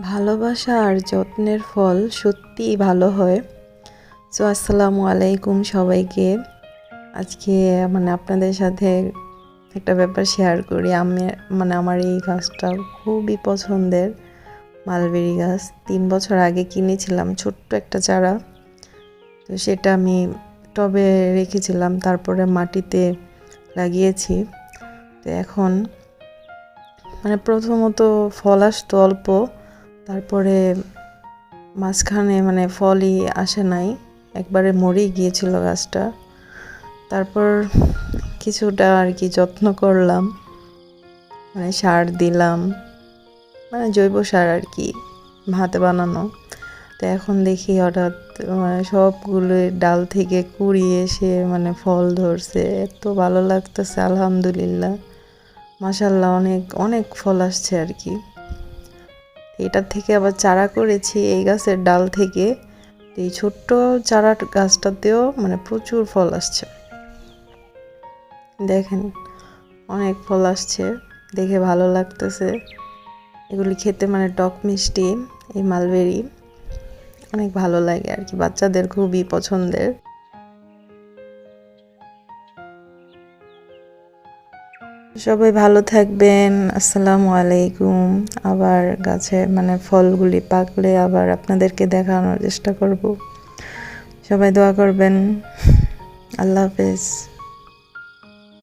ভালোবাসা আর যত্নের ফল সত্যিই ভালো হয়। সো আসসালামু আলাইকুম সবাইকে। আজকে আপনাদের সাথে একটা ব্যাপার শেয়ার করি। আমি আমার এই গাছটা খুবই পছন্দের, মালবেরি গাছ। 3 বছর আগে কিনেছিলাম ছোট্ট একটা চারা। তো সেটা আমি টবে রেখেছিলাম, তারপরে মাটিতে লাগিয়েছি। তো এখন প্রথমত ফল আসতো অল্প, তারপরে মাঝখানে ফলই আসে নাই, একবারে মরেই গিয়েছিল গাছটা। তারপর কিছুটা আর কি যত্ন করলাম, সার দিলাম, জৈব সার আর কি, হাতে বানানো। তো এখন দেখি হঠাৎ সবগুলো ডাল থেকে কুড়ি এসে ফল ধরছে। এত ভালো লাগতেছে, আলহামদুলিল্লাহ, মাশাল্লাহ, অনেক অনেক ফল আসছে আর কি। এটার থেকে আবার চারা করেছি এই গাছের ডাল থেকে। এই ছোট্ট চারা গাছটাতেও প্রচুর ফল আসছে, দেখেন অনেক ফল আসছে, দেখে ভালো লাগতেছে। এগুলি খেতে টক মিষ্টি, এই মালবেরি অনেক ভালো লাগে আর কি, বাচ্চাদের খুবই পছন্দের। সবাই ভালো থাকবেন, আসসালামু আলাইকুম। আবার গাছে ফলগুলি পাকলে আবার আপনাদেরকে দেখানোর চেষ্টা করব। সবাই দোয়া করবেন। আল্লাহ হাফেজ।